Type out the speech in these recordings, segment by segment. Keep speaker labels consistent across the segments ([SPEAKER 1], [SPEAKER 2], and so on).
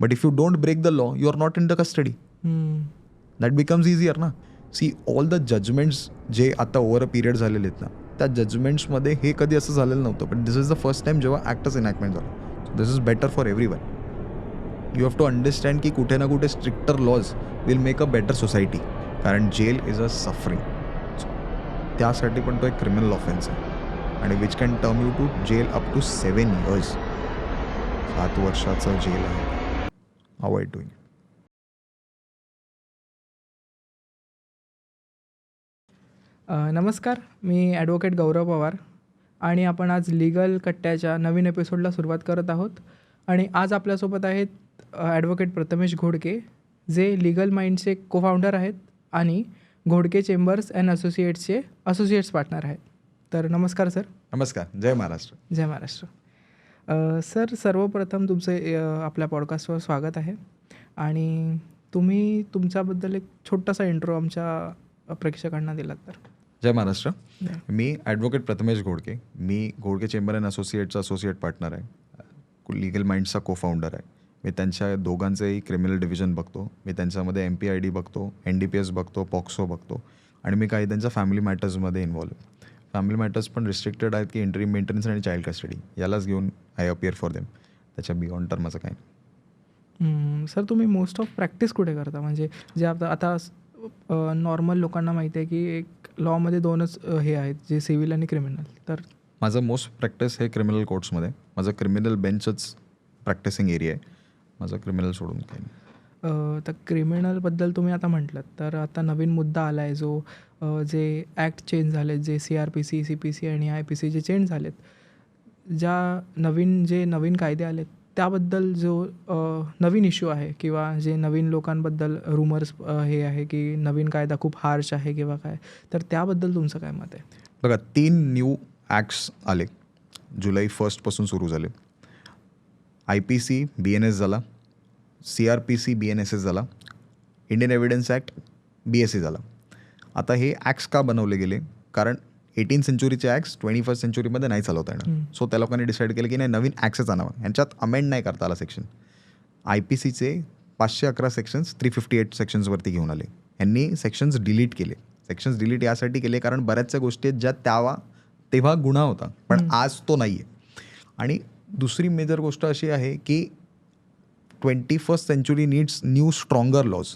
[SPEAKER 1] But if you don't break the law you are not in the custody. That becomes easier ना. See all the judgements जे आता over a period झालेले आहेत ना, त्या जजमेंट्समध्ये हे कधी असं झालेलं नव्हतं. But this is the first time जेव्हा ॲक्टच इनॅक्टमेंट झालं. So this is better for everyone. You have to understand की कुठे ना कुठे stricter laws will make a better society. कारण जेल इज अ सफरिंग. त्यासाठी पण तो एक क्रिमिनल ऑफेन्स आहे आणि which can term you to jail up to 7 years. 7 वर्षाचं जेल आहे. Avoid doing.
[SPEAKER 2] नमस्कार, मी ॲडव्होकेट गौरव पवार आणि आपण आज लीगल कट्ट्याच्या नवीन एपिसोडला सुरुवात करत आहोत. आणि आज आपल्यासोबत आहेत ॲडव्होकेट प्रथमेश घोडके, जे लीगल माइंडचे को फाउंडर आहेत आणि घोडके चेंबर्स अँड असोसिएट्सचे असोसिएट्स पार्टनर आहेत. तर नमस्कार सर.
[SPEAKER 1] नमस्कार. जय महाराष्ट्र.
[SPEAKER 2] जय महाराष्ट्र. सर, सर्वप्रथम तुमचे आपल्या पॉडकास्टवर स्वागत आहे आणि तुम्ही तुमच्याबद्दल एक छोटासा इंट्रो आमच्या प्रेक्षकांना दिलात तर.
[SPEAKER 1] जय महाराष्ट्र. मी ॲडव्होकेट प्रथमेश घोडके. मी घोडके चेंबर अँड असोसिएटचा असोसिएट पार्टनर आहे. लीगल माइंड्सचा को फाउंडर आहे. मी त्यांच्या दोघांचंही क्रिमिनल डिव्हिजन बघतो. मी त्यांच्यामध्ये MPID बघतो, NDPS बघतो, पॉक्सो बघतो आणि मी काही त्यांच्या फॅमिली मॅटर्समध्ये इन्व्हॉल्व आहे. फॅमिली मॅटर्स पण रिस्ट्रिक्टेड आहेत की इंटरिम मेंटेनन्स आणि चाइल्ड कस्टडी यालाच घेऊन आय अपियर फॉर देम. त्याच्या बियॉन्ड तर माझं काही नाही.
[SPEAKER 2] सर, तुम्ही मोस्ट ऑफ प्रॅक्टिस कुठे करता? म्हणजे जे आता नॉर्मल लोकांना माहिती आहे की एक लॉमध्ये 2च हे आहेत, जे सिव्हिल आणि क्रिमिनल. तर
[SPEAKER 1] माझं मोस्ट प्रॅक्टिस हे क्रिमिनल कोर्ट्समध्ये. माझं क्रिमिनल बेंचच प्रॅक्टिसिंग एरिया आहे. माझं क्रिमिनल सोडून काही नाही.
[SPEAKER 2] तर क्रिमिनलबद्दल तुम्ही आता म्हटलं तर आता नवीन मुद्दा आला आहे जो जे ॲक्ट चेंज झालेत, जे CRPC, CPC आणि IPC जे चेंज झालेत, जे नवीन कायदे आलेत त्याबद्दल जो नवीन इश्यू आहे किंवा जे नवीन लोकांबद्दल रुमर्स हे आहे की नवीन कायदा खूप हार्श आहे किंवा काय, तर त्याबद्दल तुमचं काय मत आहे?
[SPEAKER 1] बघा, 3 न्यू ॲक्ट्स आले. जुलै 1 सुरू झाले. IPC BNS झाला, CRPC BNSS झाला, इंडियन एव्हिडन्स ॲक्ट BSA झाला. आता हे ॲक्ट्स का बनवले गेले? कारण 18th centuryचे ॲक्ट्स 21st centuryमध्ये नाही चालवता येणार. सो त्या लोकांनी डिसाईड केलं की नाही, नवीन ॲक्ट्सच आणावं. यांच्यात अमेंड नाही करता आला सेक्शन. IPCचे 511 सेक्शन्स 358 सेक्शन्सवरती घेऊन आले. यांनी सेक्शन्स डिलीट केले. सेक्शन्स डिलीट यासाठी केले कारण बऱ्याचशा गोष्टी आहेत ज्या तेव्हा गुन्हा होता पण आज तो नाही आहे. आणि दुसरी मेजर गोष्ट अशी आहे की 21st century needs new stronger laws.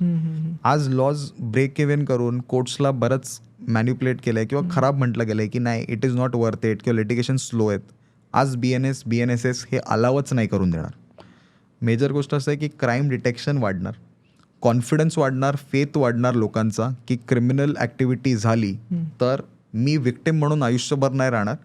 [SPEAKER 1] आज लॉज ब्रेक इव्हन करून कोर्ट्सला बरंच मॅन्युप्युलेट केलं आहे किंवा खराब म्हटलं गेलं आहे की नाही, it is not worth it किंवा लिटिगेशन स्लो आहेत. आज BNS BNSS हे अलावच नाही करून देणार. मेजर गोष्ट असं आहे की क्राईम डिटेक्शन वाढणार, कॉन्फिडन्स वाढणार, फेथ वाढणार लोकांचा की क्रिमिनल ॲक्टिव्हिटी झाली तर मी विक्टिम म्हणून आयुष्यभर नाही राहणार.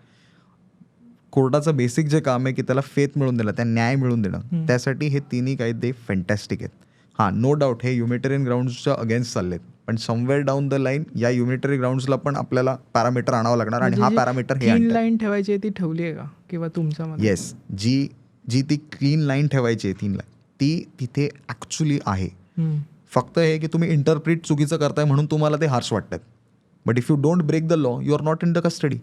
[SPEAKER 1] कोर्टाचं बेसिक जे काम आहे की त्याला फेथ मिळून देणं, त्या न्याय मिळून देणं, त्यासाठी हे तिन्ही कायदे फॅन्टॅस्टिक आहेत. हां, नो डाऊट हे युनिटरियन ग्राउंड्सच्या अगेन्स्ट चाललेत, पण समवेअर डाऊन द लाईन या युनिटरी ग्राउंड्सला पण आपल्याला पॅरामीटर आणावं लागणार. आणि हा पॅरामीटर हे
[SPEAKER 2] लाईन ठेवायची आहे ती ठेवली आहे का किंवा तुमच्या?
[SPEAKER 1] येस, जी ती क्लीन लाईन ठेवायची आहे 3 लाईन, ती तिथे ॲक्च्युली आहे. फक्त हे की तुम्ही इंटरप्रिट चुकीचं करताय म्हणून तुम्हाला ते हार्श वाटतात. But if you don't break the law you are not in the custody.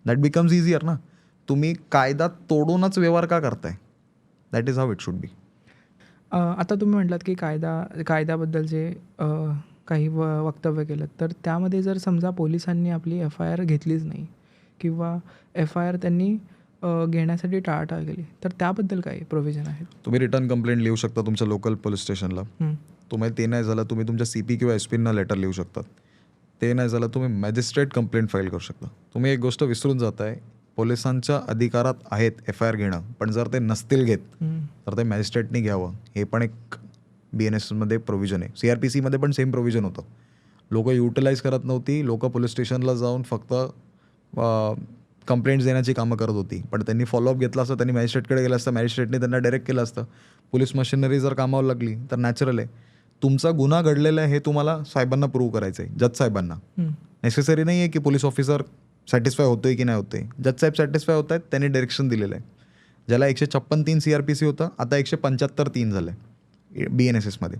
[SPEAKER 1] That becomes easier ना. तुम्ही कायदा तोडूनच व्यवहार का करताय? That is how it should be.
[SPEAKER 2] आता तुम्ही म्हटलात की कायद्याबद्दल जे काही वक्तव्य केलं, तर त्यामध्ये जर समजा पोलिसांनी आपली FIR घेतलीच नाही किंवा FIR त्यांनी घेण्यासाठी टाळाटाळ केली, तर त्याबद्दल काही प्रोव्हिजन आहे?
[SPEAKER 1] तुम्ही रिटर्न कंप्लेंट लिहू शकता तुमच्या लोकल पोलीस स्टेशनला. तुम्हाला ते नाही झालं, तुम्ही तुमच्या CP किंवा SP लेटर लिहू शकतात. ते नाही झालं, तुम्ही मॅजिस्ट्रेट कंप्लेंट फाईल करू शकता. तुम्ही एक गोष्ट विसरून जाताय, पोलिसांच्या अधिकारात आहेत FIR घेणं, पण जर ते नसतील घेत तर ते मॅजिस्ट्रेटनी घ्यावं. हे पण एक BNSमध्ये प्रोव्हिजन आहे. CRPCमध्ये पण सेम प्रोव्हिजन होतं. लोकं युटिलाइज करत नव्हती. लोकं पोलीस स्टेशनला जाऊन फक्त कंप्लेंट्स देण्याची कामं करत होती. पण त्यांनी फॉलोअप घेतला असतं, त्यांनी मॅजिस्ट्रेटकडे गेलं असतं, मॅजिस्ट्रेटने त्यांना डायरेक्ट केलं असतं. पोलीस मशिनरी जर कामावर लागली तर नॅचरल आहे. तुमचा गुन्हा घडलेला आहे हे तुम्हाला साहेबांना प्रूव्ह करायचं आहे, जज साहेबांना. नेसेसरी नाही आहे की पोलीस ऑफिसर सॅटिस्फाय होतोय की नाही होतोय. जज साहेब सॅटिस्फाय होत आहेत, त्यांनी डायरेक्शन दिलेलं आहे. ज्याला 156(3) CRPC होतं, आता 175(3) झालं आहे BNSSमध्ये.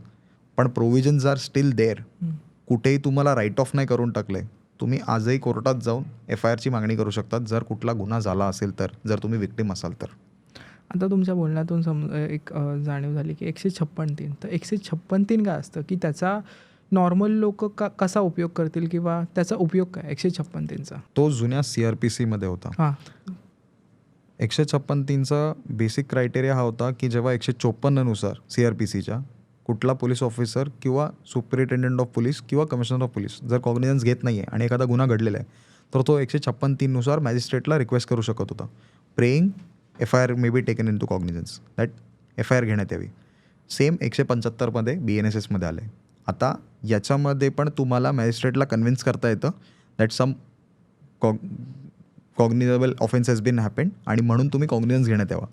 [SPEAKER 1] पण प्रोव्हिजन्स आर स्टील देअर. कुठेही तुम्हाला राईट ऑफ नाही करून टाकलं आहे. तुम्ही आजही कोर्टात जाऊन FIRची मागणी करू शकतात जर कुठला गुन्हा झाला असेल तर, जर तुम्ही विक्टिम असाल तर.
[SPEAKER 2] आता तुमच्या बोलण्यातून जाणीव झाली की 156(3). तर 156(3) काय असतं, की त्याचा नॉर्मल लोक कसा उपयोग करतील किंवा त्याचा उपयोग काय 156(3)चा?
[SPEAKER 1] तो जुन्या CRPCमध्ये होता.
[SPEAKER 2] हां.
[SPEAKER 1] 156(3)चा बेसिक क्रायटेरिया हा होता की जेव्हा 154नुसार CRPCच्या कुठला पोलीस ऑफिसर किंवा सुपरिटेंडंट ऑफ पोलीस किंवा कमिशनर ऑफ पोलीस जर कॉग्निझन्स घेत नाही आहे आणि एखादा गुन्हा घडलेला आहे, तर तो 156(3)नुसार मॅजिस्ट्रेटला रिक्वेस्ट करू शकत होता, praying FIR may be taken into cognizance, that FIR घेण्यात यावी. सेम 175मध्ये BNSSमध्ये आलं आहे. आता याच्यामध्ये पण तुम्हाला मॅजिस्ट्रेटला कन्व्हिन्स करता येतं that some cognizable offence has been happened आणि म्हणून तुम्ही कॉग्निझन्स घेण्यात यावा.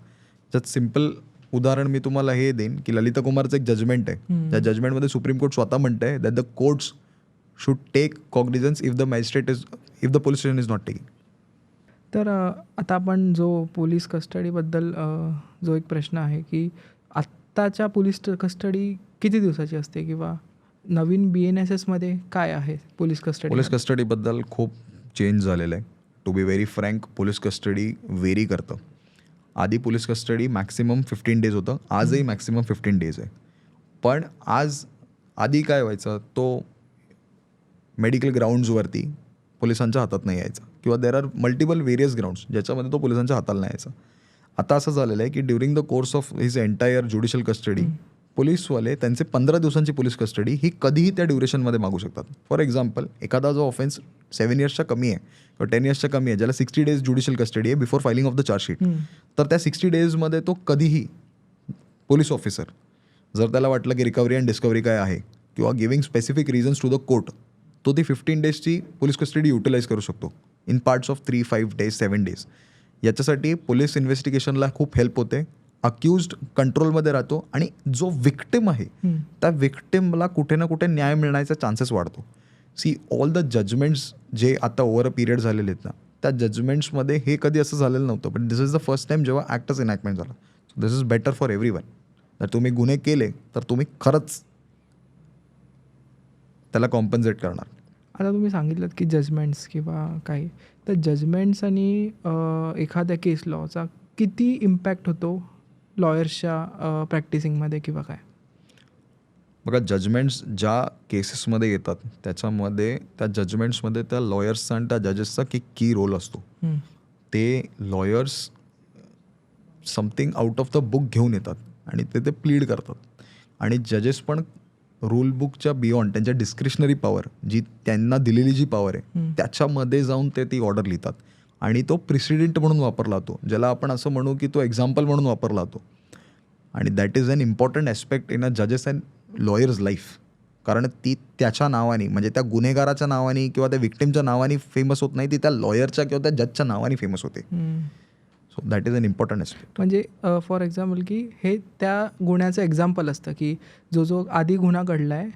[SPEAKER 1] त्यात सिम्पल उदाहरण मी तुम्हाला हे देईन की ललिता कुमारचं एक जजमेंट आहे. त्या जजमेंटमध्ये सुप्रीम कोर्ट स्वतः म्हणतं आहे that the courts should take cognizance if the police station is not taking.
[SPEAKER 2] तर आता आपण जो पोलीस कस्टडीबद्दल जो एक प्रश्न आहे की आत्ताच्या पोलीस कस्टडी किती दिवसाची असते किंवा नवीन BNSSमध्ये काय आहे पोलीस
[SPEAKER 1] कस्टडीबद्दल खूप चेंज झालेलं आहे. To be very frank, police custody very करतं. आधी पोलीस कस्टडी मॅक्सिमम 15 डेज होतं, आजही मॅक्सिमम 15 डेज आहे. पण आधी काय व्हायचं, तो मेडिकल ग्राउंड्सवरती पोलिसांच्या हातात नाही यायचा किंवा there are multiple various grounds ज्याच्यामध्ये तो पोलिसांच्या हाताला नाही यायचा. आता असं झालेलं आहे की during the course of his entire judicial custody पोलीसवाले त्यांचे 15 दिवसांची पोलीस कस्टडी ही कधीही त्या ड्युरेशनमध्ये मागू शकतात. फॉर एक्झाम्पल, एखादा जो ऑफेन्स 7 इयर्सच्या कमी आहे किंवा 10 इयर्सच्या कमी आहे, ज्याला 60 डेज ज्युडिशियल कस्टडी आहे before filing of the chargesheet, तर त्या 60 डेजमध्ये तो कधीही पोलीस ऑफिसर जर त्याला वाटलं की रिकव्हरी अँड डिस्कव्हरी काय आहे किंवा giving specific reasons to the court, तो ती 15 डेजची पोलीस कस्टडी युटिलाइज करू शकतो in parts of 3, 5 days, 7 days. याच्यासाठी पोलीस इन्व्हेस्टिगेशनला खूप हेल्प होते. अक्युज्ड कंट्रोलमध्ये राहतो आणि जो विक्टिम आहे त्या विक्टिमला कुठे ना कुठे न्याय मिळण्याचा चान्सेस वाढतो. सी ऑल द जजमेंट्स जे आता ओव्हर अ पिरियड झालेले आहेत ना, त्या जजमेंट्समध्ये हे कधी असं झालेलं नव्हतं. But this is the first time जेव्हा ॲक्टच इनॅक्टमेंट झाला. So this is better for every one. जर तुम्ही गुन्हे केले तर तुम्ही खरंच त्याला कॉम्पन्सेट करणार.
[SPEAKER 2] आता तुम्ही सांगितलं की जजमेंट्स किंवा काही, तर जजमेंट्स आणि एखाद्या केस लॉचा किती इम्पॅक्ट होतो लॉयर्सच्या प्रॅक्टिसिंगमध्ये किंवा काय?
[SPEAKER 1] बघा, जजमेंट्स ज्या केसेसमध्ये येतात त्याच्यामध्ये त्या जजमेंट्समध्ये त्या लॉयर्सचा आणि त्या जजेसचा की रोल असतो. ते lawyers something out of the book घेऊन येतात आणि ते प्लीड करतात आणि जजेस पण रूल बुकच्या बियॉन्ड त्यांच्या डिस्क्रिशनरी पॉवर जी त्यांना दिलेली जी पॉवर आहे त्याच्यामध्ये जाऊन ते ऑर्डर लिहितात आणि तो प्रिसिडेंट म्हणून वापरला जातो, ज्याला आपण असं म्हणू की तो एक्झाम्पल म्हणून वापरला जातो. आणि that is an important aspect in a जजेस अँड लॉयर्स लाईफ. कारण ती त्याच्या नावाने म्हणजे त्या गुन्हेगाराच्या नावाने किंवा त्या विक्टिमच्या नावाने फेमस होत नाही, ती त्या लॉयरच्या किंवा त्या जजच्या नावाने फेमस होते. So that is an important aspect.
[SPEAKER 2] म्हणजे फॉर एक्झाम्पल की हे त्या गुन्ह्याचं एक्झाम्पल असतं की जो आधी गुन्हा घडला आहे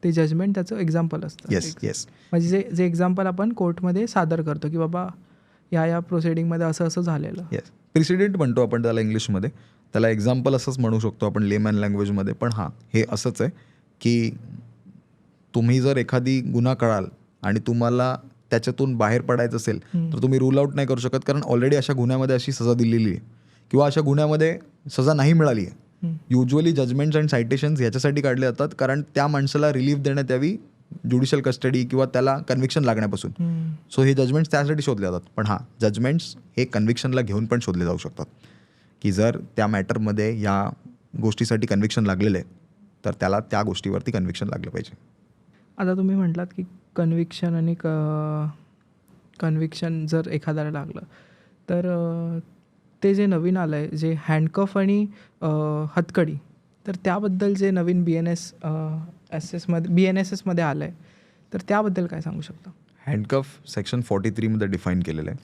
[SPEAKER 2] ते जजमेंट त्याचं एक्झाम्पल असतं.
[SPEAKER 1] येस.
[SPEAKER 2] म्हणजे जे एक्झाम्पल आपण कोर्टमध्ये सादर करतो की बाबा या प्रोसिडिंगमध्ये असं झालेलं.
[SPEAKER 1] येस, प्रिसिडेंट म्हणतो आपण त्याला इंग्लिशमध्ये, त्याला एक्झाम्पल असंच म्हणू शकतो आपण लेमॅन लँग्वेजमध्ये. पण हां, हे असंच आहे की तुम्ही जर एखादी गुन्हा कळाल आणि तुम्हाला त्याच्यातून बाहेर पडायचं असेल तर तुम्ही रूल आउट नाही करू शकत, कारण ऑलरेडी अशा गुन्ह्यामध्ये अशी सजा दिलेली आहे किंवा अशा गुन्ह्यामध्ये सजा नाही मिळाली आहे. युजली जजमेंट्स अँड सायटेशन्स याच्यासाठी काढले जातात कारण त्या माणसाला रिलीफ देण्यात यावी ज्युडिशियल कस्टडी किंवा त्याला कन्व्हिक्शन लागण्यापासून. सो हे जजमेंट्स त्यासाठी शोधले जातात. पण हां, जजमेंट्स हे कन्व्हिक्शनला घेऊन पण शोधले जाऊ शकतात की जर त्या मॅटरमध्ये या गोष्टीसाठी कन्व्हिक्शन लागलेलं आहे तर त्याला त्या गोष्टीवरती कन्व्हिक्शन लागलं पाहिजे.
[SPEAKER 2] आता तुम्ही म्हटलात की कन्व्हिक्शन आणि कन्व्हिक्शन जर एखाद्याला लागलं तर ते जे नवीन आलं आहे जे हँडकफ आणि हतकडी, तर त्याबद्दल जे नवीन BNSSमध्ये आलं आहे तर त्याबद्दल काय सांगू शकता?
[SPEAKER 1] हँडकफ सेक्शन 43मध्ये डिफाईन केलेलं आहे.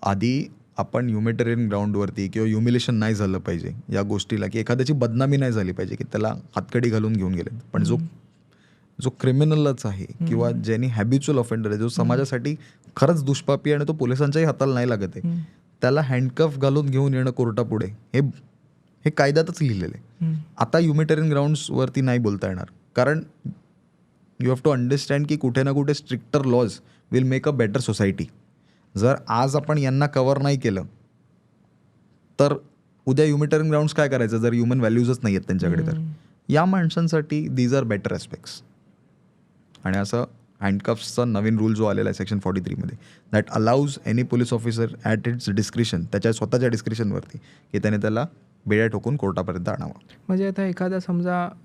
[SPEAKER 1] आधी आपण ह्युमॅनिटेरियन ग्राउंडवरती किंवा ह्युमिलेशन नाही झालं पाहिजे या गोष्टीला, की एखाद्याची बदनामी नाही झाली पाहिजे की त्याला हातकडी घालून घेऊन गेले. पण जो क्रिमिनलच आहे किंवा ज्यांनी हॅबिच्युअल ऑफेंडर आहे, जो समाजासाठी खरंच दुष्पापी आहे आणि तो पोलिसांच्याही हाताला नाही लागत आहे, त्याला हँडकफ घालून घेऊन येणं कोर्टापुढे हे कायद्यातच लिहिलेलं आहे. आता ह्युमॅनिटेरियन ग्राउंड्सवरती नाही बोलता येणार, कारण यू हॅव टू अंडरस्टँड की कुठे ना कुठे stricter laws will make a better society. जर आज आपण यांना कवर नाही केलं तर उद्या ह्युमिटरिंग ग्राउंड्स काय करायचं जर ह्युमन व्हॅल्यूजच नाही आहेत त्यांच्याकडे. तर या माणसांसाठी दीज आर बेटर ॲस्पेक्ट्स. आणि असं हँडकफ्सचा नवीन रूल जो आलेला आहे सेक्शन 43मध्ये, that allows any police officer at its discretion, त्याच्या स्वतःच्या डिस्क्रिशनवरती, की त्याने त्याला बेड्या ठोकून कोर्टापर्यंत आणावं.
[SPEAKER 2] म्हणजे आता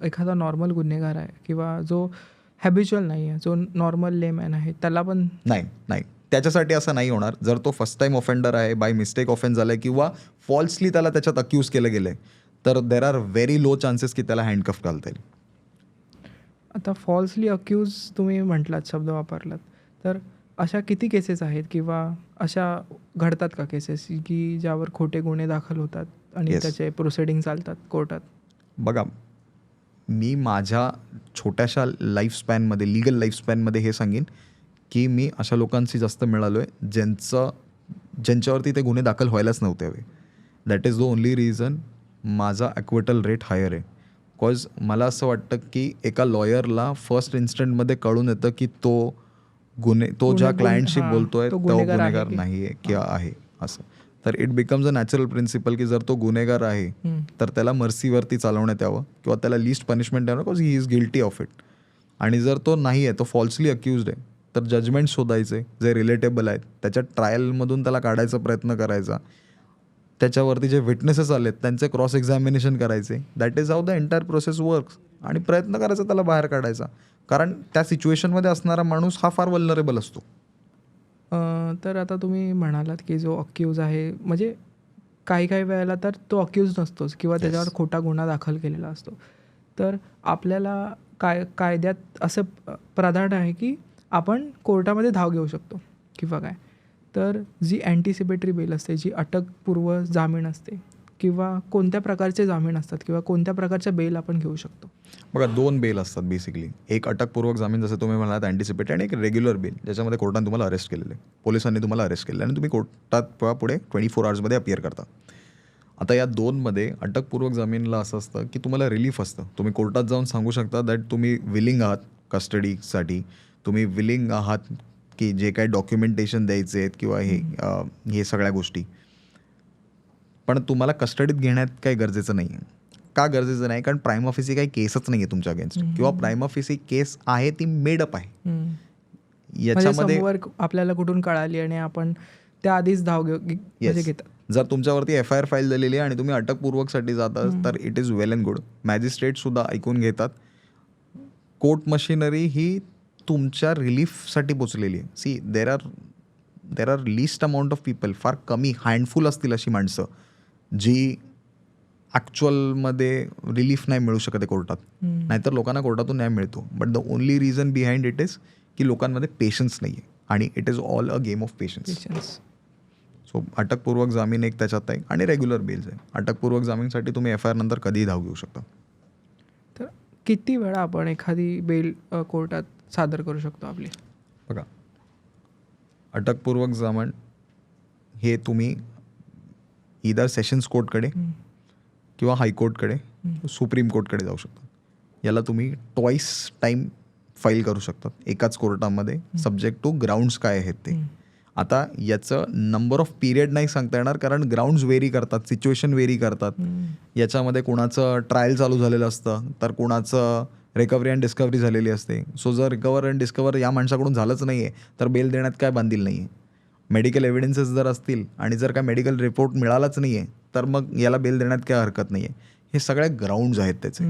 [SPEAKER 2] एखादा नॉर्मल गुन्हेगार आहे किंवा जो हॅबिच्युअल नाही आहे, जो नॉर्मल लेमॅन आहे, त्याला पण
[SPEAKER 1] नाही त्याच्यासाठी असं नाही होणार. जर तो फर्स्ट टाईम ऑफेंडर आहे, बाय मिस्टेक ऑफेन्स झाला आहे किंवा फॉल्सली त्याला त्याच्यात अक्यूज केलं गेलं आहे, तर there are very low chances की त्याला हँडकफ घालता येईल.
[SPEAKER 2] आता फॉल्सली अक्यूज तुम्ही म्हटलात, शब्द वापरलात, तर अशा किती केसेस आहेत किंवा अशा घडतात का केसेस की ज्यावर खोटे गुन्हे दाखल होतात आणि
[SPEAKER 1] Yes.
[SPEAKER 2] त्याचे प्रोसिडिंग चालतात कोर्टात?
[SPEAKER 1] बघा, मी माझ्या छोट्याशा लाईफस्पॅनमध्ये, लिगल लाईफस्पॅनमध्ये हे सांगेन की मी अशा लोकांशी जास्त मिळालो आहे ज्यांच्यावरती ते गुन्हे दाखल व्हायलाच नव्हते हवे. That is the only reason माझा ॲक्विटल रेट हायर आहे. बिकॉज मला असं वाटतं की एका लॉयरला फर्स्ट इन्स्टंटमध्ये कळून येतं की तो ज्या क्लायंटशी बोलतोय तो गुन्हेगार नाही आहे किंवा आहे असं. तर it becomes a natural principle की जर तो गुन्हेगार आहे तर त्याला मर्सीवरती चालवण्यात यावं किंवा त्याला लिस्ट पनिशमेंट द्यावं, because he is guilty of it. आणि जर तो नाही आहे, तो फॉल्सली अक्यूज्ड आहे, तर जजमेंट शोधायचे जे रिलेटेबल आहेत, त्याच्या ट्रायलमधून त्याला काढायचा प्रयत्न करायचा, त्याच्यावरती जे विटनेसेस आलेत त्यांचे क्रॉस एक्झामिनेशन करायचे. That is how the entire process works. आणि प्रयत्न करायचा त्याला बाहेर काढायचा, कारण त्या सिच्युएशनमध्ये असणारा माणूस हा फार वल्नरेबल असतो.
[SPEAKER 2] तर आता तुम्ही म्हणालात की जो अक्यूज आहे, म्हणजे काही वेळेला तर तो अक्यूज नसतोच किंवा त्याच्यावर खोटा गुन्हा दाखल केलेला असतो. तर आपल्याला कायद्यात असं प्राधान्य आहे की आपण कोर्टामध्ये धाव घेऊ शकतो किंवा काय. तर जी अँटिसिपेटरी बेल असते, जी अटकपूर्व जामीन असते, किंवा कोणत्या प्रकारचे जामीन असतात किंवा कोणत्या प्रकारच्या बेल आपण घेऊ शकतो?
[SPEAKER 1] बघा, 2 बेल असतात बेसिकली. एक अटकपूर्वक जामीन, जसं तुम्ही म्हणालात अँटिसिपेटेड, आणि एक रेग्युलर बेल, ज्याच्यामध्ये कोर्टाने तुम्हाला अरेस्ट केलेलं आहे, पोलिसांनी तुम्हाला अरेस्ट केलेलं आहे आणि तुम्ही कोर्टात पुढे 24 आवर्समध्ये अपियर करता. आता या 2मध्ये अटकपूर्वक जामीनला असं असतं की तुम्हाला रिलीफ असतं. तुम्ही कोर्टात जाऊन सांगू शकता दॅट तुम्ही विलिंग आहात कस्टडीसाठी, तुम्ही विलिंग आहात की जे काही डॉक्युमेंटेशन द्यायचे आहेत किंवा हे सगळ्या गोष्टी, पण तुम्हाला कस्टडीत घेण्यात काही गरजेचं नाही आहे. का गरजेचं नाही? कारण प्राइम ऑफिसी काही केसच नाही आहे तुमच्या अगेन्स्ट, किंवा प्राइम ऑफिसी केस आहे ती मेडअप आहे.
[SPEAKER 2] याच्यामध्ये समोर आपल्याला कुठून कळाली आणि आपण त्या आधीच धाव घेतात.
[SPEAKER 1] जर तुमच्यावरती FIR फाईल झालेली आहे आणि तुम्ही अटकपूर्वकसाठी जाता, तर it is well and good. मॅजिस्ट्रेटसुद्धा ऐकून घेतात. कोर्ट मशिनरी ही तुमच्या रिलीफसाठी पोचलेली आहे. See, there are least amount of people, फार कमी हँडफुल असतील अशी माणसं जी ॲक्च्युअलमध्ये रिलीफ नाही मिळू शकत आहे कोर्टात. नाहीतर लोकांना कोर्टातून न्याय मिळतो. But the only reason behind it is की लोकांमध्ये पेशन्स नाही आहे, आणि it is all a game of patience. So अटकपूर्वक जामीन एक त्याच्यात आहे, आणि रेग्युलर बेल्स आहे. अटकपूर्वक जामीनसाठी तुम्ही FIR नंतर कधीही धाव घेऊ शकता.
[SPEAKER 2] तर किती वेळा आपण एखादी बेल कोर्टात सादर करू शकतो आपली?
[SPEAKER 1] बघा, अटकपूर्वक जामीन हे तुम्ही इदर सेशन्स कोर्टकडे किंवा हायकोर्टकडे, सुप्रीम कोर्टकडे जाऊ शकता. याला तुम्ही ट्वाईस टाईम फाईल करू शकतात एकाच कोर्टामध्ये, सब्जेक्ट टू ग्राउंड्स काय आहेत ते. आता याचं नंबर ऑफ पिरियड नाही सांगता येणार, कारण ग्राउंड्स व्हेरी करतात, सिच्युएशन व्हेरी करतात. याच्यामध्ये कोणाचं ट्रायल चालू झालेलं असतं, तर कोणाचं रिकव्हरी अँड डिस्कव्हरी झालेली असते. सो जर रिकवर अँड डिस्कवर या माणसाकडून झालंच नाही आहे, तर बेल देण्यात काय बांधील नाही आहे. मेडिकल एव्हिडन्सेस जर असतील आणि जर काय मेडिकल रिपोर्ट मिळालाच नाही आहे, तर मग याला बेल देण्यात काय हरकत नाही आहे. हे सगळे ग्राउंड्स आहेत त्याचे.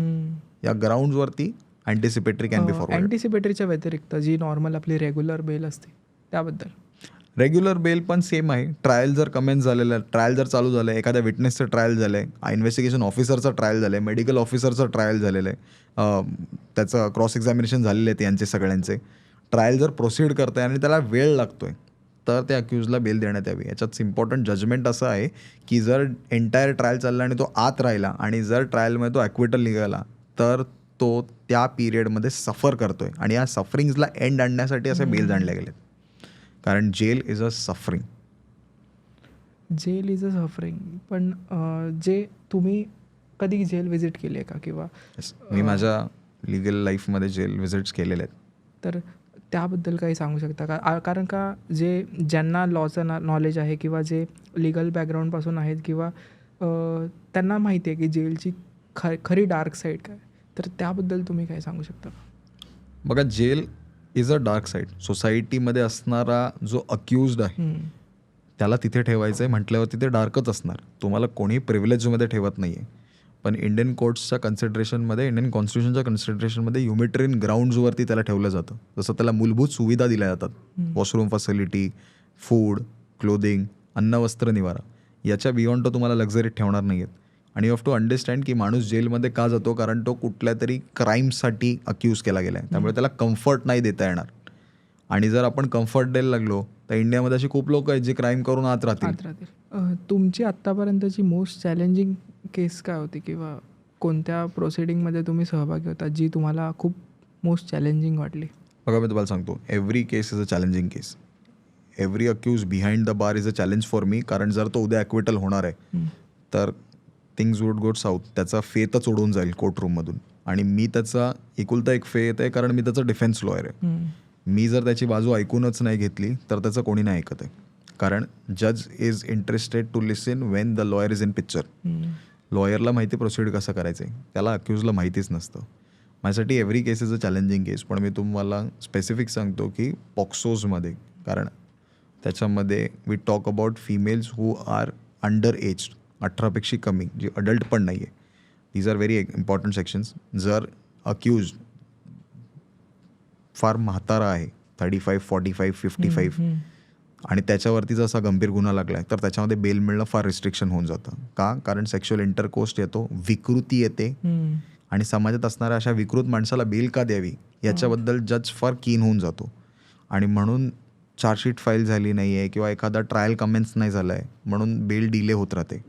[SPEAKER 1] या ग्राउंड्सवरती अँटिसिपेटरी कॅन बी फॉरवर्ड.
[SPEAKER 2] अँटिसिपेटरीच्या व्यतिरिक्त जी नॉर्मल आपली रेग्युलर बेल असते त्याबद्दल?
[SPEAKER 1] रेग्युलर बेल पण सेम आहे. ट्रायल जर कमेंट झालेलं आहे, ट्रायल जर चालू झालं आहे, एखाद्या विटनेसचं ट्रायल झालं आहे, इन्व्हेस्टिगेशन ऑफिसरचं ट्रायल झालं आहे, मेडिकल ऑफिसरचं ट्रायल झालेलं आहे, त्याचं क्रॉस एक्झामिनेशन झालेलं आहे यांचे सगळ्यांचे, ट्रायल जर प्रोसीड करत आहे आणि त्याला वेळ लागतो आहे, तर त्या अक्यूजला बेल देण्यात यावी. याच्यात इम्पॉर्टंट जजमेंट असं आहे की जर एंटायर ट्रायल चालला आणि तो आत राहिला आणि जर ट्रायलमध्ये तो ॲक्विटल निघाला, तर तो त्या पिरियडमध्ये सफर करतो आहे, आणि या सफरिंग्सला एंड आणण्यासाठी असे बेल्स आणले गेलेत. कारण jail is a suffering.
[SPEAKER 2] Jail is a suffering. पण जे तुम्ही कधी जेल व्हिजिट केली आहे का? किंवा
[SPEAKER 1] मी माझ्या लिगल लाईफमध्ये जेल व्हिजिट्स केलेले आहेत.
[SPEAKER 2] तर त्याबद्दल काही सांगू शकता का? कारण का ज्यांना लॉचं नॉलेज आहे किंवा जे लिगल बॅकग्राऊंडपासून आहेत किंवा त्यांना माहिती आहे की जेलची खरी डार्क साईड काय, तर त्याबद्दल तुम्ही काय सांगू शकता का?
[SPEAKER 1] बघा, jail is a dark side. सोसायटीमध्ये असणारा जो अक्यूज्ड आहे
[SPEAKER 2] हम्म.
[SPEAKER 1] त्याला तिथे ठेवायचं आहे म्हटल्यावरती ते डार्कच असणार. तुम्हाला कोणी प्रिव्हिलेजमध्ये ठेवत नाही आहे. पण इंडियन कोर्ट्सच्या कन्सिडरेशनमध्ये, इंडियन कॉन्स्टिट्यूशनच्या कन्सिडरेशनमध्ये ह्युमॅनिटेरियन ग्राउंड्सवरती त्याला ठेवलं जातं. जसं त्याला मूलभूत सुविधा दिल्या जातात, वॉशरूम फॅसिलिटी, फूड, क्लोदिंग, अन्न, वस्त्र, निवारा. याच्या बियॉन्ड तो तुम्हाला लक्झरीत ठेवणार नाही आहेत. आणि यू हॅव टू अंडरस्टँड की माणूस जेलमध्ये का जातो, कारण तो कुठल्या तरी क्राईमसाठी अक्यूज केला गेला आहे. त्यामुळे त्याला कम्फर्ट नाही देता येणार. आणि जर आपण कम्फर्ट द्यायला लागलो तर इंडियामध्ये अशी खूप लोक आहेत जे क्राईम करून आत राहतील.
[SPEAKER 2] तुमची आत्तापर्यंतची मोस्ट चॅलेंजिंग केस काय होती, किंवा कोणत्या प्रोसिडिंगमध्ये तुम्ही सहभागी होता जी तुम्हाला खूप मोस्ट चॅलेंजिंग वाटली?
[SPEAKER 1] बघा, मी तुम्हाला सांगतो, every case is a challenging case. Every accused behind the bar is a challenge for me. कारण जर तो उद्या ॲक्विटल होणार आहे तर थिंग्स वुड गो साऊथ. त्याचा फेतच उडून जाईल कोर्टरूममधून. आणि मी त्याचा एकुलता एक फेत आहे, कारण मी त्याचा डिफेन्स लॉयर आहे. मी जर त्याची बाजू ऐकूनच नाही घेतली तर त्याचं कोणी नाही ऐकत आहे. कारण जज is interested to listen when the lawyer is in picture. लॉयरला माहिती प्रोसिड कसं करायचं आहे, त्याला अक्यूजला माहितीच नसतं. माझ्यासाठी every case is a challenging case. पण मी तुम्हाला स्पेसिफिक सांगतो की पॉक्सोजमध्ये, कारण त्याच्यामध्ये we talk about females who are under age, 18पेक्षा कमी, जी अडल्ट पण नाही आहे. These are very important sections. जर अक्यूज फार म्हातारा आहे, 35, 45, 55, आणि त्याच्यावरती जर असा गंभीर गुन्हा लागला आहे तर त्याच्यामध्ये बेल मिळणं फार रिस्ट्रिक्शन होऊन जातं. का? कारण सेक्शुअल इंटरकोर्स येतो, विकृती येते, आणि समाजात असणाऱ्या अशा विकृत माणसाला बेल का द्यावी याच्याबद्दल जज फार कीन होऊन जातो. आणि म्हणून चार्जशीट फाईल झाली नाही आहे किंवा एखादा ट्रायल कमेन्स नाही झाला आहे म्हणून बेल डिले होत राहते.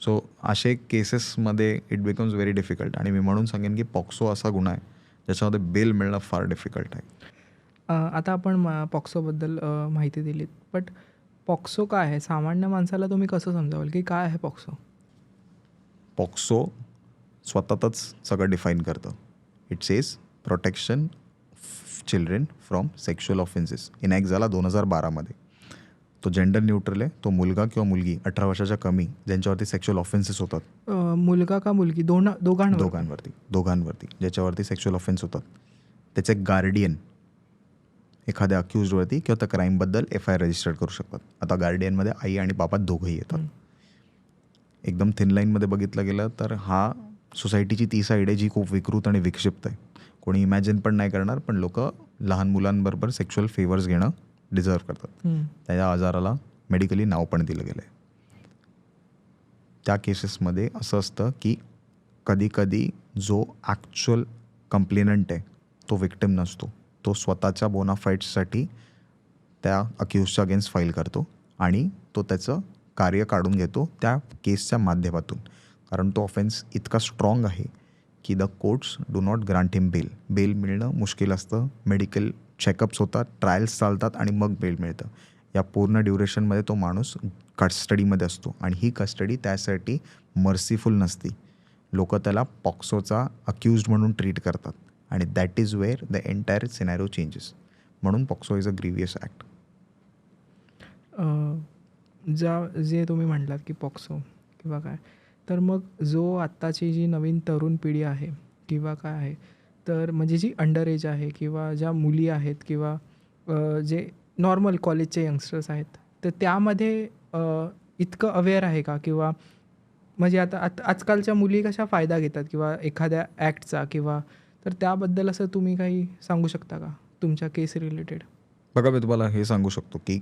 [SPEAKER 1] सो असे केसेसमध्ये इट बिकम्स व्हेरी डिफिकल्ट. आणि मी म्हणून सांगेन की पॉक्सो असा गुन्हा आहे ज्याच्यामध्ये बेल मिळणं फार डिफिकल्ट आहे.
[SPEAKER 2] आता आपण पॉक्सोबद्दल माहिती दिलीत, बट पॉक्सो काय आहे? सामान्य माणसाला तुम्ही कसं समजावाल की काय आहे पॉक्सो?
[SPEAKER 1] पॉक्सो स्वतःच सगळं डिफाईन करतं. It says protection children from sexual offences. Enact झाला 2012मध्ये. तो जेंडर न्यूट्रल आहे. तो मुलगा किंवा मुलगी 18 वर्षाच्या कमी ज्यांच्यावरती सेक्शुअल ऑफेन्सेस होतात,
[SPEAKER 2] मुलगा का मुलगी,
[SPEAKER 1] दोघांवरती ज्याच्यावरती सेक्शुअल ऑफेन्स होतात, त्याचे गार्डियन एखाद्या अक्यूजवरती किंवा त्या क्राईमबद्दल FIR रजिस्टर करू शकतात. आता गार्डियनमध्ये आई आणि बाबा दोघंही येतात. एकदम थिन लाईनमध्ये बघितलं गेलं तर हा सोसायटीची ती साईड आहे जी खूप विकृत आणि विक्षिप्त आहे. कोणी इमॅजिन पण नाही करणार, पण लोक लहान मुलांबरोबर सेक्शुअल फेवर्स घेणं डिझर्व करतात. त्या आजाराला मेडिकली नाव पण दिलं गेलं आहे. त्या केसेसमध्ये असं असतं की कधीकधी जो ॲक्च्युअल कंप्लेनंट आहे तो विक्टिम नसतो. तो स्वतःच्या बोनाफाईड्ससाठी त्या अक्यूजच्या अगेन्स्ट फाईल करतो आणि तो त्याचं कार्य काढून घेतो त्या केसच्या माध्यमातून. कारण तो ऑफेन्स इतका स्ट्रॉंग आहे की the courts do not grant him bail. Bail मिळणं मुश्किल असतं. मेडिकल चेकअप्स होतात, ट्रायल्स चालतात आणि मग बेल मिळतं. या पूर्ण ड्युरेशनमध्ये तो माणूस कस्टडीमध्ये असतो आणि ही कस्टडी त्यासाठी मर्सीफुल नसती. लोक त्याला पॉक्सोचा अक्यूज्ड म्हणून ट्रीट करतात आणि that is where the entire scenario changes. म्हणून POCSO is a grievous act.
[SPEAKER 2] जे तुम्ही म्हटलात की पॉक्सो किंवा काय, तर मग जो आत्ताची जी नवीन तरुण पिढी आहे किंवा काय आहे, तर म्हणजे जी अंडर एज आहे किंवा ज्या मुली आहेत किंवा जे नॉर्मल कॉलेजचे यंगस्टर्स आहेत, तर त्यामध्ये इतकं अवेअर आहे का? किंवा म्हणजे आता आजकालच्या मुली कशा फायदा घेतात किंवा एखाद्या ॲक्टचा, किंवा तर त्याबद्दल असं तुम्ही काही सांगू शकता का तुमच्या केस रिलेटेड?
[SPEAKER 1] बघा, मी तुम्हाला हे सांगू शकतो की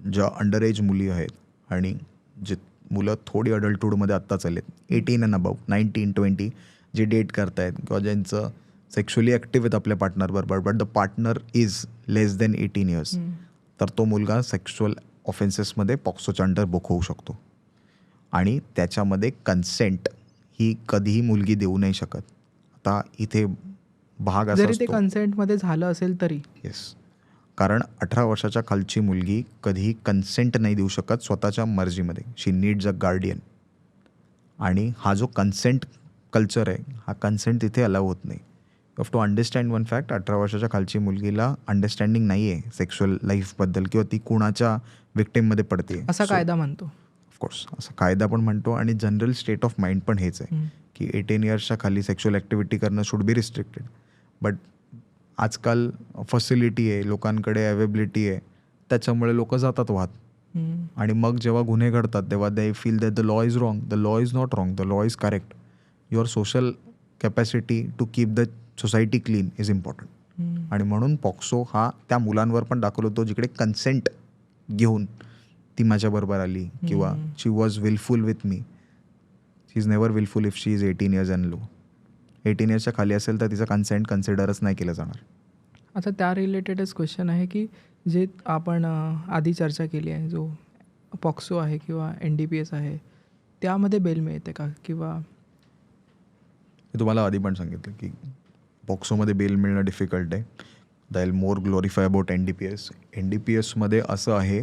[SPEAKER 1] ज्या अंडर एज मुली आहेत आणि जे मुलं थोडी अडल्टहूडमध्ये आत्ताच आलेत, 18 अँड अबव, 19, 20, जे डेट करतायत किंवा ज्यांचं सेक्शुअली ॲक्टिव्ह आहेत आपल्या पार्टनरबरोबर, but the partner is less than 18 years, तर तो मुलगा सेक्शुअल ऑफेन्सेसमध्ये पॉक्सोच्या अंडर बुक होऊ शकतो. आणि त्याच्यामध्ये कन्सेंट ही कधीही मुलगी देऊ नाही शकत. आता इथे भाग असा
[SPEAKER 2] जरी ते
[SPEAKER 1] असतो,
[SPEAKER 2] कन्सेंटमध्ये झालं असेल तरी.
[SPEAKER 1] येस, कारण 18 वर्षाच्या खालची मुलगी कधीही कन्सेंट नाही देऊ शकत स्वतःच्या मर्जीमध्ये. शी नीड्स अ गार्डियन. आणि हा जो कन्सेंट कल्चर आहे, हा कन्सेंट तिथे अलाव होत नाही. You have to understand one fact, 18 वर्षाच्या खालची मुलगीला अंडरस्टँडिंग नाही आहे सेक्शुअल लाईफबद्दल किंवा ती कुणाच्या विक्टिममध्ये पडते.
[SPEAKER 2] असा कायदा म्हणतो.
[SPEAKER 1] ऑफकोर्स असं कायदा पण म्हणतो आणि जनरल स्टेट ऑफ माइंड पण हेच आहे की 18 इयर्सच्या खाली सेक्शुअल ॲक्टिव्हिटी करणं शुड बी रिस्ट्रिक्टेड. बट आजकाल फॅसिलिटी आहे, लोकांकडे अवेबिलिटी आहे, त्याच्यामुळे लोक जातात वाहत. आणि मग जेव्हा गुन्हे घडतात तेव्हा they feel that the law is wrong. The law is not wrong, the law is correct. Your social capacity to keep the society clean is important. आणि म्हणून पॉक्सो हा त्या मुलांवर पण दाखवला होतो जिकडे कन्सेंट घेऊन ती माझ्याबरोबर आली किंवा she was wilful with me. She is never wilful if she is 18 years and low. 18 इयर्सच्या खाली असेल तर तिचं कन्सेंट कन्सिडरच नाही केलं जाणार.
[SPEAKER 2] आता त्या रिलेटेडच क्वेश्चन आहे की जे आपण आधी चर्चा केली आहे, जो पॉक्सो आहे किंवा NDPS आहे, त्यामध्ये बेल मिळते का? किंवा
[SPEAKER 1] मी तुम्हाला आधी पण सांगितलं की पॉक्सोमध्ये बेल मिळणं डिफिकल्ट आहे. They will more glorify about NDPS. NDPSमध्ये असं आहे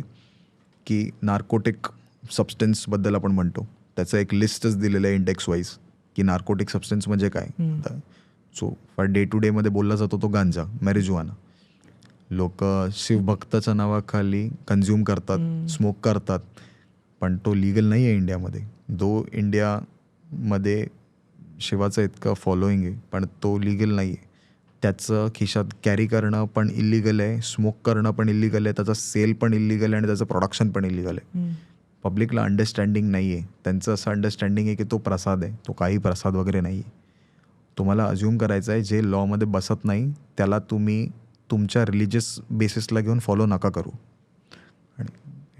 [SPEAKER 1] की नार्कोटिक सबस्टन्सबद्दल आपण म्हणतो, त्याचं एक लिस्टच दिलेलं आहे इंडेक्स वाईज की नार्कोटिक सबस्टन्स म्हणजे काय. सो फॉर डे टू डेमध्ये बोलला जातो तो गांजा, मॅरिजुआना. लोक शिवभक्ताच्या नावाखाली कन्झ्युम करतात, स्मोक करतात, पण तो लिगल नाही आहे इंडियामध्ये. इंडियामध्ये शिवाचं इतकं फॉलोईंग आहे पण तो लिगल नाही आहे. त्याचं खिशात कॅरी करणं पण इलिगल आहे, स्मोक करणं पण इलिगल आहे, त्याचा सेल पण इलिगल आहे आणि त्याचं प्रोडक्शन पण इलिगल आहे. पब्लिकला अंडरस्टँडिंग नाही आहे. त्यांचं असं अंडरस्टँडिंग आहे की तो प्रसाद आहे. तो काही प्रसाद वगैरे नाही आहे. तुम्हाला अज्युम करायचं आहे जे लॉमध्ये बसत नाही त्याला तुम्ही तुमच्या रिलिजियस बेसिसला घेऊन फॉलो नका करू. आणि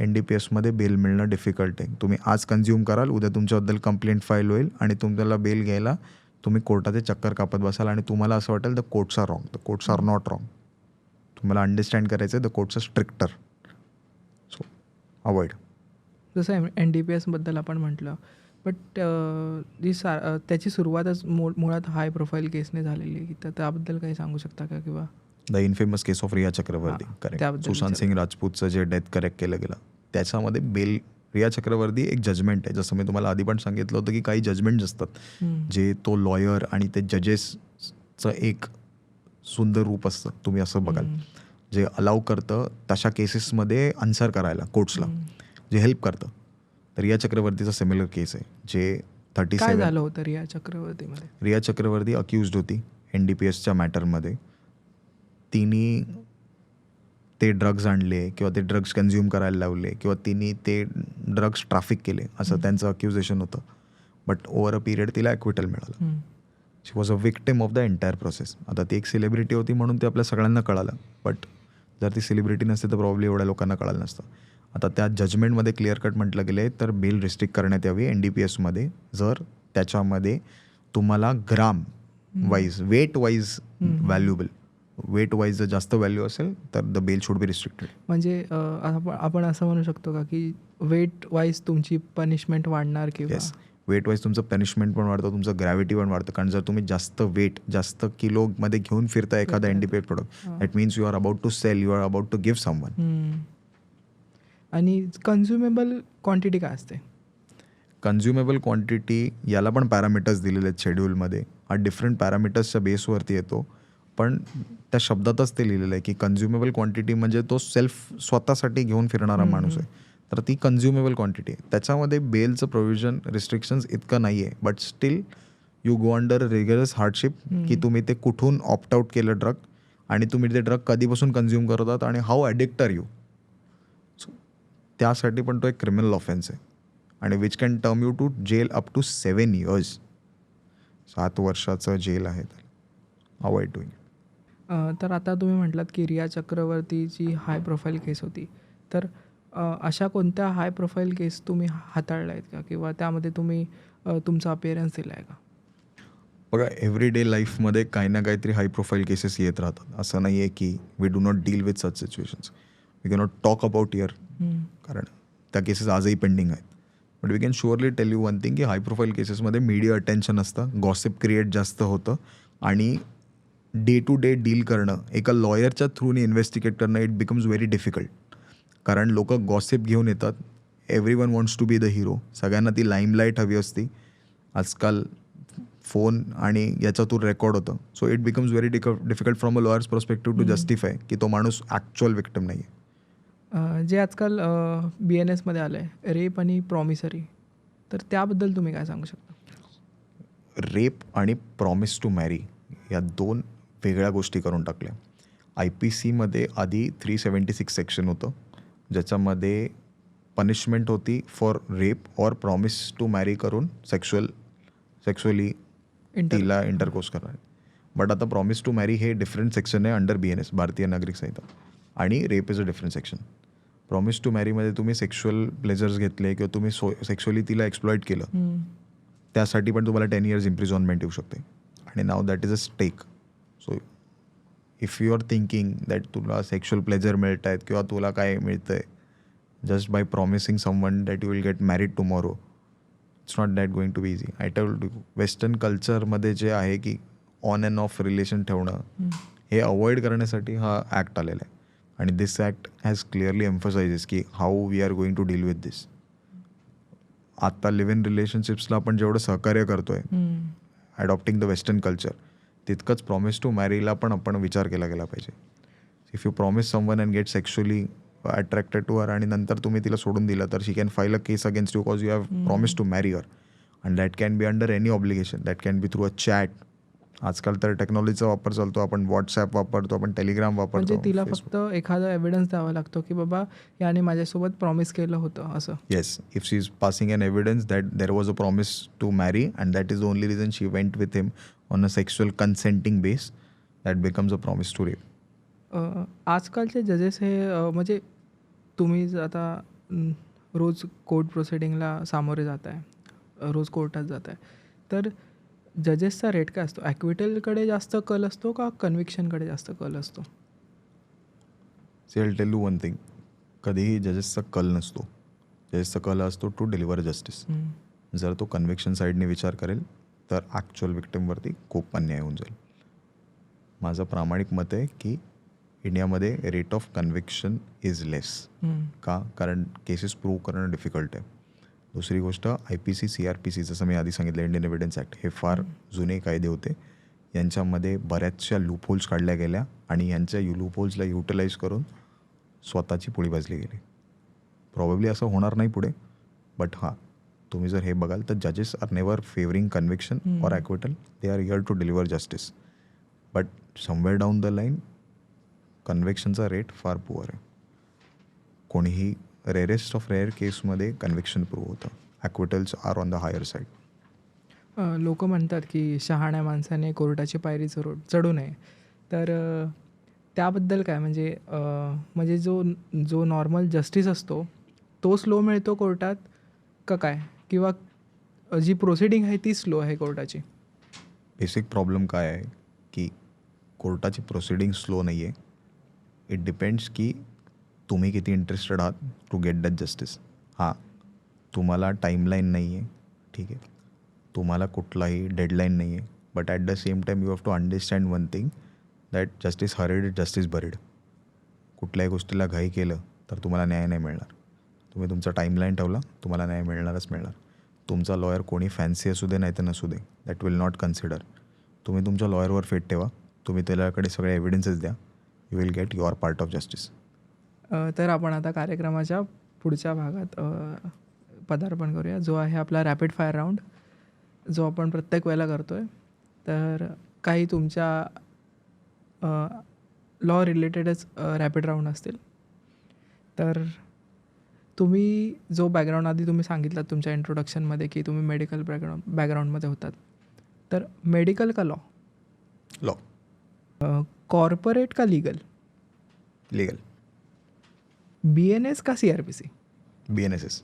[SPEAKER 1] NDPSमध्ये बेल मिळणं डिफिकल्ट आहे. तुम्ही आज कन्झ्युम कराल, उद्या तुमच्याबद्दल कंप्लेंट फाईल होईल आणि तुम्हाला बेल घ्यायला तुम्ही कोर्टाचे चक्कर कापत बसाल आणि तुम्हाला असं वाटेल the courts are wrong. The courts are not wrong. तुम्हाला अंडरस्टँड करायचं आहे the courts are stricter. So avoid.
[SPEAKER 2] जसं NDPSबद्दल आपण म्हटलं, बट त्याची सुरुवातच मुळात हाय प्रोफाईल केसने झालेली आहे. तर त्याबद्दल काही सांगू शकता का? किंवा
[SPEAKER 1] the infamous case of Rhea Chakraborty, correct.
[SPEAKER 2] त्याबद्दल
[SPEAKER 1] सुशांत सिंग राजपूतचं जे डेथ करेक्ट केलं गेलं त्याच्यामध्ये बेल, रिया चक्रवर्ती एक जजमेंट आहे. जसं मी तुम्हाला आधी पण सांगितलं होतं की काही जजमेंट्स असतात जे तो लॉयर आणि ते जजेसचं एक सुंदर रूप असतं, तुम्ही असं बघाल, जे अलाव करतं तशा केसेसमध्ये आन्सर करायला कोर्ट्सला, जे हेल्प करतं. तर रिया चक्रवर्तीचा सिमिलर केस आहे जे 37.
[SPEAKER 2] काय झालं होतं रिया चक्रवर्तीमध्ये?
[SPEAKER 1] रिया चक्रवर्ती अक्यूज्ड होती NDPSच्या मॅटरमध्ये. तिने ते ड्रग्ज आणले किंवा ते ड्रग्ज कन्झ्युम करायला लावले किंवा तिने ते ड्रग्ज ट्रॅफिक केले असं त्यांचं अक्युजेशन होतं. बट ओव्हर अ पिरियड तिला ॲक्विटल मिळालं. She was a victim of the entire process. आता ती एक सेलिब्रिटी होती म्हणून ते आपल्या सगळ्यांना कळालं, बट जर ती सेलिब्रिटी नसते तर प्रॉब्ली एवढ्या लोकांना कळालं नसतं. आता त्या जजमेंटमध्ये क्लिअर कट म्हटलं गेलं आहे तर बेल रिस्ट्रिक्ट करण्यात यावी NDPSमध्ये जर त्याच्यामध्ये तुम्हाला gram wise, weight wise valuable, weight wise जर जास्त व्हॅल्यू असेल तर the bail should be restricted.
[SPEAKER 2] म्हणजे आपण असं म्हणू शकतो का की वेट वाईज तुमची पनिशमेंट वाढणार? किंवा
[SPEAKER 1] येस, वेट वाईज तुमचं पनिशमेंट पण वाढतं, तुमचं ग्रॅव्हिटी पण वाढतं. कारण जर तुम्ही जास्त वेट, जास्त किलोमध्ये घेऊन फिरता एखादा NDPS product, that means you are about to sell, you are about to give someone.
[SPEAKER 2] आणि कन्झ्युमेबल क्वांटिटी काय असते?
[SPEAKER 1] कन्झ्युमेबल क्वांटिटी याला पण पॅरामीटर्स दिलेले आहेत शेड्यूलमध्ये. हा डिफरंट पॅरामीटर्सच्या बेसवरती येतो, पण त्या शब्दातच ते लिहिलेलं आहे की कन्झ्युमेबल क्वांटिटी म्हणजे तो स्वतःसाठी घेऊन फिरणारा माणूस आहे, तर ती कन्झ्युमेबल क्वांटिटी आहे. त्याच्यामध्ये बेलचं प्रोव्हिजन, रिस्ट्रिक्शन्स इतकं नाही आहे, but still you go under rigorous hardship की तुम्ही ते कुठून ऑप्ट आउट केलं ड्रग आणि तुम्ही ते ड्रग कधीपासून कन्झ्युम करतात आणि how addict are you. So त्यासाठी पण तो एक क्रिमिनल ऑफेन्स आहे आणि which can term you to jail up to 7 years. 7 वर्षाचं जेल आहे. Avoid doing.
[SPEAKER 2] तर आता तुम्ही म्हटलात की रिया चक्रवर्तीची हाय प्रोफाईल केस होती, तर अशा कोणत्या हाय प्रोफाईल केस तुम्ही हाताळल्या आहेत का? किंवा त्यामध्ये तुम्ही तुमचा अपिअरन्स दिला आहे का?
[SPEAKER 1] बघा, एव्हरी डे लाईफमध्ये काही ना काहीतरी हाय प्रोफाईल केसेस येत राहतात. असं नाही आहे की we do not deal with such situations. We can not talk about here, कारण त्या केसेस आजही पेंडिंग आहेत. But we can surely tell you one thing की हाय प्रोफाईल केसेसमध्ये मीडिया अटेन्शन असतं, गॉसिप क्रिएट जास्त होतं आणि डे टू डे डील करणं, एका लॉयरच्या थ्रूने इन्व्हेस्टिगेट करणं, इट बिकम्स व्हेरी डिफिकल्ट. कारण लोक गॉसिप घेऊन येतात. Everyone wants to be the hero. सगळ्यांना ती लाईमलाईट हवी असती. आजकाल फोन आणि याच्यातून रेकॉर्ड होतं. So it becomes very difficult from a lawyer's perspective to justify की तो माणूस ॲक्च्युअल विक्टिम नाही आहे.
[SPEAKER 2] जे आजकाल BNSमध्ये आलं आहे रेप आणि प्रॉमिसरी, तर त्याबद्दल तुम्ही काय सांगू शकता?
[SPEAKER 1] रेप आणि प्रॉमिस टू मॅरी या 2 वेगळ्या गोष्टी करून टाकल्या. IPCमध्ये आधी 376 सेक्शन होतं, ज्याच्यामध्ये पनिशमेंट होती for rape or promise to marry करून सेक्शुअली तिला इंटरकोर्स करणार. बट आता प्रॉमिस टू मॅरी हे डिफरंट सेक्शन आहे अंडर BNS, भारतीय नागरिक संहिता, आणि rape is a different section. Promise to मॅरीमध्ये तुम्ही सेक्शुअल प्लेजर्स घेतले किंवा तुम्ही सेक्शुअली तिला एक्सप्लॉइट केलं, त्यासाठी पण तुम्हाला 10 years इम्प्रिझॉनमेंट येऊ शकते. आणि now that is a stake. So if you are thinking that तुला सेक्शुअल प्लेजर मिळत आहेत किंवा तुला काय मिळतं आहे just by promising someone that you will get married tomorrow, it's not that going to be easy. I tell you, western कल्चरमध्ये जे आहे की ऑन अँड ऑफ रिलेशन ठेवणं हे अवॉइड करण्यासाठी हा ॲक्ट आलेला आहे. आणि this act has clearly emphasises की how we are going to deal with this. आत्ता लिव्ह इन रिलेशनशिप्सला आपण जेवढं सहकार्य करतो आहे ॲडॉप्टिंग द वेस्टर्न कल्चर, तितकंच प्रॉमिस टू मॅरीला पण आपण विचार केला गेला पाहिजे. If you promise someone and get sexually attracted to her आणि नंतर तुम्ही तिला सोडून दिलं, तर she can file a case against you because you have promise to मॅरी her. And that can be under any obligation, that can be through a chat. आजकाल तर टेक्नॉलॉजीचा वापर चालतो, आपण व्हॉट्सॲप वापरतो, आपण टेलिग्राम वापरतो.
[SPEAKER 2] म्हणजे तिला फक्त एखादा एव्हिडन्स द्यावा लागतो की बाबा याने माझ्यासोबत प्रॉमिस केलं होतं असं.
[SPEAKER 1] Yes, if she is passing an evidence that there was a promise to marry and that is the only reason she went with him on a sexual consenting base, that becomes a promise to rape.
[SPEAKER 2] आजकालचे जजेस हे म्हणजे तुम्ही आता रोज court प्रोसिडिंगला सामोरे जात आहे, रोज कोर्टात जात आहे, तर जजेसचा रेट काय असतो? ॲक्विटलकडे जास्त कल असतो का कन्व्हिक्शनकडे जास्त कल असतो?
[SPEAKER 1] See, I'll tell you one thing. कधीही जजेसचा कल नसतो. जजेसचा कल असतो टू डिलिव्हर जस्टिस. जर तो कन्व्हिक्शन साईडने विचार करेल तर ॲक्च्युअल विक्टिमवरती खूप अन्याय होऊन जाईल. माझं प्रामाणिक मत आहे की इंडियामध्ये रेट ऑफ कन्व्हिक्शन इज लेस. का? कारण केसेस प्रूव्ह करणं डिफिकल्ट आहे. दुसरी गोष्ट, IPC, CRPC, जसं मी आधी सांगितलं, इंडियन एव्हिडन्स ॲक्ट, हे फार जुने कायदे होते. यांच्यामध्ये बऱ्याचशा लूपहोल्स काढल्या गेल्या आणि यांच्या लूपहोल्सला युटिलाइज करून स्वतःची पोळी भाजली गेली. प्रॉबेबली असं होणार नाही पुढे, बट हां, तुम्ही जर हे बघाल तर जजेस are never favouring conviction or acquittal. They are here to deliver justice. But somewhere down the line कन्व्हिक्शनचा रेट फार पुअर आहे. कोणीही रेअरेस्ट ऑफ रेअर केसमध्ये कन्व्हिक्शन प्रूव्ह होतं. ॲक्विटल्स are on the higher side.
[SPEAKER 2] लोक म्हणतात की शहाण्या माणसाने कोर्टाची पायरी चढू नये, तर त्याबद्दल काय? म्हणजे जो नॉर्मल जस्टिस असतो तो स्लो मिळतो कोर्टात का काय? किंवा जी प्रोसिडिंग आहे ती स्लो आहे कोर्टाची?
[SPEAKER 1] बेसिक प्रॉब्लेम काय आहे की कोर्टाची प्रोसिडिंग स्लो नाही आहे. इट डिपेंड्स की तुम्ही किती इंटरेस्टेड आहात टू गेट दॅट जस्टिस. हां, तुम्हाला टाईमलाईन नाही आहे, ठीक आहे, तुम्हाला कुठलाही डेडलाईन नाही आहे, but at the same time you have to understand one thing that justice hurried is justice buried. कुठल्याही गोष्टीला घाई केलं तर तुम्हाला न्याय नाही मिळणार. तुम्ही तुमचा टाईमलाईन ठेवला, तुम्हाला न्याय मिळणारच मिळणार. तुमचा लॉयर कोणी फॅन्सी असू दे नाही तर नसू दे, दॅट विल नॉट कन्सिडर. तुम्ही तुमच्या लॉयरवर फेट ठेवा, तुम्ही त्याच्याकडे सगळे एव्हिडन्सेस द्या, you will get your part of justice.
[SPEAKER 2] तर आपण आता कार्यक्रमाच्या पुढच्या भागात पदार्पण करूया, जो आहे आपला रॅपिड फायर राऊंड, जो आपण प्रत्येक वेळेला करतो आहे. तर काही तुमच्या लॉ रिलेटेडच रॅपिड राऊंड असतील. तर तुम्ही जो बॅकग्राऊंड आधी तुम्ही सांगितलात तुमच्या इंट्रोडक्शनमध्ये की तुम्ही मेडिकल बॅकग्राऊंडमध्ये होतात, तर मेडिकल का लॉ?
[SPEAKER 1] लॉ.
[SPEAKER 2] कॉर्पोरेट का लीगल?
[SPEAKER 1] लिगल.
[SPEAKER 2] BNS का CRPC?
[SPEAKER 1] BNSS.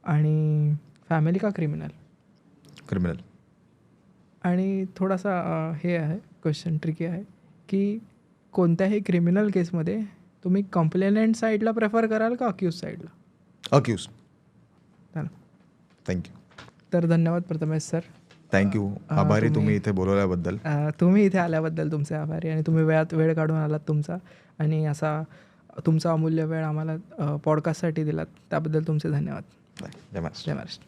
[SPEAKER 2] आणि फॅमिली का क्रिमिनल?
[SPEAKER 1] क्रिमिनल.
[SPEAKER 2] आणि थोडासा हे आहे क्वेश्चन ट्रिकी आहे की कोणत्याही क्रिमिनल केसमध्ये तुम्ही कंप्लेनंट साईडला प्रेफर कराल का अक्यूज साईडला?
[SPEAKER 1] अक्यूज.
[SPEAKER 2] चालेल.
[SPEAKER 1] थँक्यू.
[SPEAKER 2] तर धन्यवाद प्रथमेश सर.
[SPEAKER 1] थँक्यू. आभारी तुम्ही इथे बोलवल्याबद्दल.
[SPEAKER 2] तुम्ही इथे आल्याबद्दल तुमचे आभारी, आणि तुम्ही वेळ काढून आलात तुमचा, आणि असा तुमचा अमूल्य वेळ आम्हाला पॉडकास्टसाठी दिलात, त्याबद्दल तुमचे धन्यवाद.
[SPEAKER 1] जय महाराष्ट्र.
[SPEAKER 2] जय महाराष्ट्र.